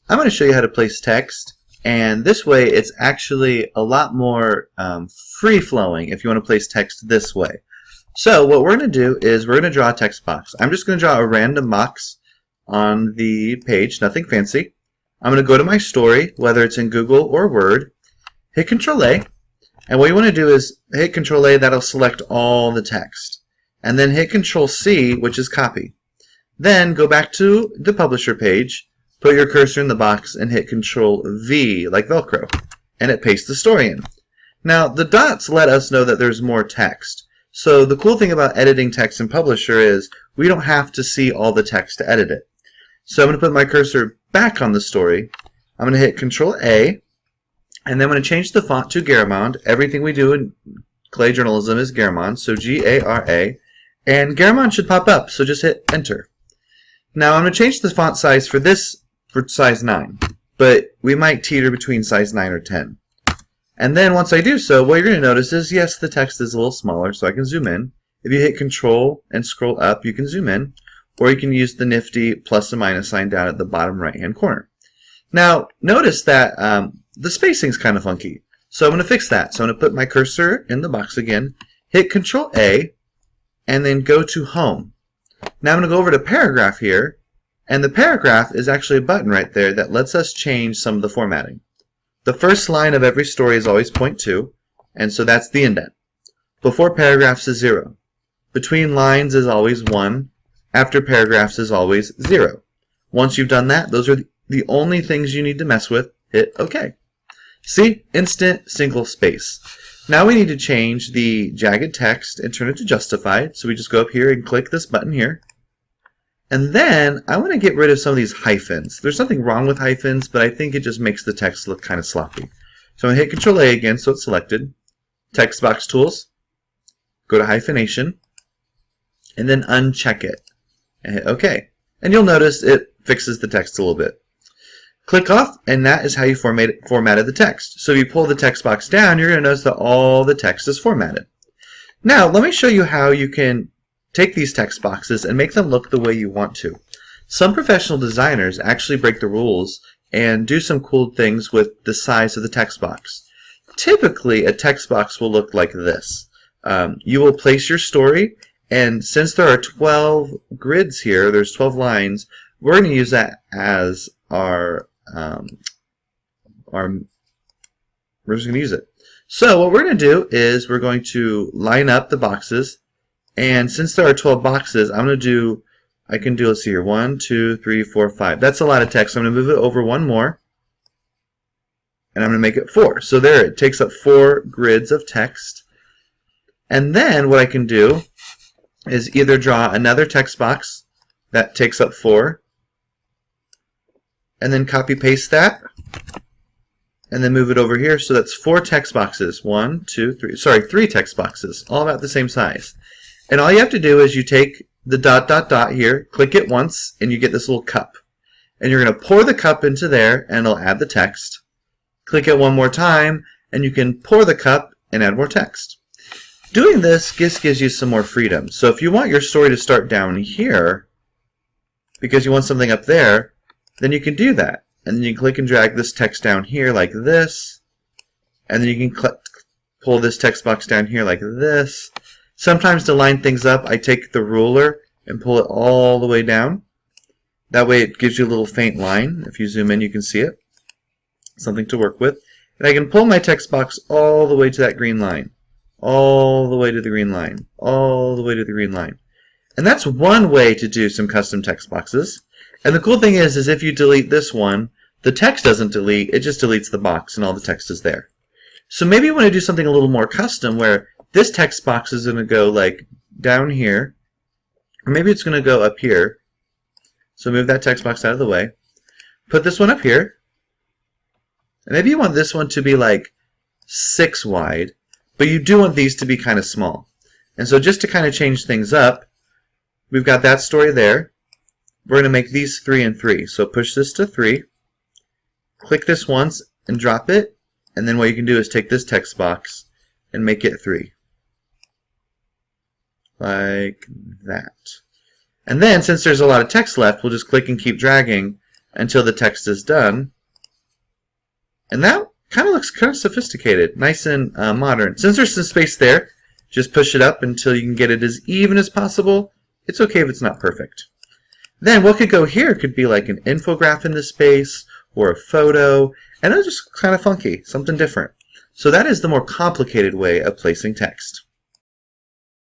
I'm going to show you how to place text, and this way it's actually a lot more free-flowing if you want to place text this way. So what we're going to do is we're going to draw a text box. I'm just going to draw a random box on the page, nothing fancy. I'm going to go to my story, whether it's in Google or Word, hit Control-A, and what you want to do is hit Control-A, that'll select all the text. And then hit Control-C, which is copy. Then go back to the publisher page, put your cursor in the box, and hit Control-V, like Velcro, and it pastes the story in. Now, the dots let us know that there's more text. So the cool thing about editing text in Publisher is we don't have to see all the text to edit it. So I'm going to put my cursor back on the story. I'm going to hit Control-A, and then I'm going to change the font to Garamond. Everything we do in Clay Journalism is Garamond, so G-A-R-A. And Garamond should pop up, so just hit Enter. Now I'm going to change the font size for this for size 9, but we might teeter between size 9 or 10. And then once I do so, what you're going to notice is, yes, the text is a little smaller, so I can zoom in. If you hit Control and scroll up, you can zoom in, or you can use the nifty plus and minus sign down at the bottom right-hand corner. Now, notice that the spacing's kind of funky, so I'm going to fix that. So I'm going to put my cursor in the box again, hit Control-A, and then go to Home. Now I'm going to go over to Paragraph here, and the paragraph is actually a button right there that lets us change some of the formatting. The first line of every story is always point 2, and so that's the indent. Before paragraphs is 0. Between lines is always 1. After paragraphs is always 0. Once you've done that, those are the only things you need to mess with. Hit OK. See? Instant single space. Now we need to change the jagged text and turn it to justified. So we just go up here and click this button here. And then I want to get rid of some of these hyphens. There's nothing wrong with hyphens, but I think it just makes the text look kind of sloppy. So I'm going to hit Control-A again so it's selected. Text box tools. Go to hyphenation. And then uncheck it. And hit OK. And you'll notice it fixes the text a little bit. Click off, and that is how you formatted the text. So if you pull the text box down, you're going to notice that all the text is formatted. Now, let me show you how you can take these text boxes and make them look the way you want to. Some professional designers actually break the rules and do some cool things with the size of the text box. Typically, a text box will look like this. You will place your story, and since there are 12 grids here, there's 12 lines, we're going to use that as we're just going to use it. So what we're going to do is we're going to line up the boxes, and since there are 12 boxes, I can do, let's see here, 1, 2, 3, 4, 5. That's a lot of text. So I'm going to move it over one more, and I'm going to make it 4. So there, it takes up 4 grids of text. And then what I can do is either draw another text box that takes up 4, and then copy paste that, and then move it over here. So that's 4 text boxes. 1, 2, 3. Sorry, 3 text boxes, all about the same size. And all you have to do is you take the dot, dot, dot here, click it once, and you get this little cup. And you're going to pour the cup into there, and it'll add the text. Click it one more time, and you can pour the cup and add more text. Doing this gives you some more freedom. So if you want your story to start down here, because you want something up there, then you can do that. And then you can click and drag this text down here like this. And then you can pull this text box down here like this. Sometimes to line things up, I take the ruler and pull it all the way down. That way it gives you a little faint line. If you zoom in, you can see it. Something to work with. And I can pull my text box all the way to that green line. All the way to the green line. All the way to the green line. And that's one way to do some custom text boxes. And the cool thing is if you delete this one, the text doesn't delete, it just deletes the box and all the text is there. So maybe you want to do something a little more custom where this text box is going to go like down here, or maybe it's going to go up here. So move that text box out of the way. Put this one up here. And maybe you want this one to be like 6 wide, but you do want these to be kind of small. And so just to kind of change things up, we've got that story there. We're going to make these 3 and 3. So push this to 3. Click this once and drop it. And then what you can do is take this text box and make it 3. Like that. And then, since there's a lot of text left, we'll just click and keep dragging until the text is done. And that kind of looks kind of sophisticated, nice and modern. Since there's some space there, just push it up until you can get it as even as possible. It's okay if it's not perfect. Then what could go here could be like an infograph in this space or a photo, and it's just kind of funky, something different. So that is the more complicated way of placing text.